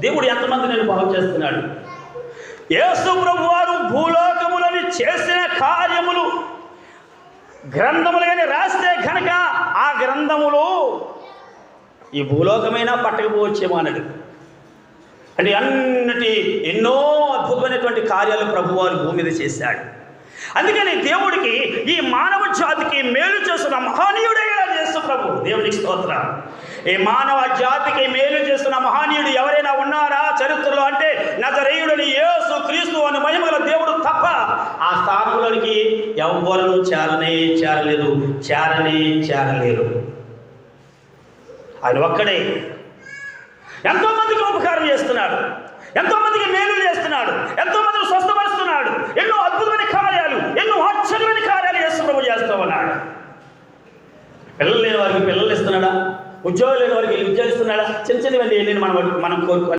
దేవుడు ఎంతమంది నేను బాగు చేస్తున్నాడు. యేసు ప్రభువారు భూలోకములని చేసిన కార్యములు గ్రంథములుగానే రాస్తే కనుక ఆ గ్రంథములు ఈ భూలోకమైనా పట్టకపోవచ్చేమో అన్నాడు. అంటే ఎన్నో అద్భుతమైనటువంటి కార్యాలు ప్రభువారు భూమి మీద చేశాడు. అందుకని దేవుడికి ఈ మానవ జాతికి మేలు చేస్తున్న మహనీయుడైన యేసు ప్రభు, దేవునికి స్తోత్రం. ఈ మానవ జాతికి మేలు చేస్తున్న మహనీయుడు ఎవరైనా ఉన్నారా చరిత్రలో అంటే నజరేయుడని యేసు క్రీస్తు అని మహిమగల దేవుడు తప్ప ఆ స్థానంలోనికి ఎవ్వరూ చేరలేరు. ఆయన ఒక్కడే ఎంతోమందికి ఉపకారం చేస్తున్నాడు, ఎంతోమందికి మేలు చేస్తున్నాడు, ఎంతోమందిని స్వస్థపరుస్తున్నాడు. ఎన్నో అద్భుతమైన కార్యాలు, ఎన్నో ఆశ్చర్యమైన కార్యాలు యేసు ప్రభు చేస్తూ ఉన్నాడు. పిల్లలు లేని వారికి పిల్లలు ఇస్తున్నాడా? ఉద్యోగాలు లేని వారికి ఉద్యోగాలు ఇస్తున్నాడా? చిన్న చిన్నవన్నీ మనం కోరుకోవాలి.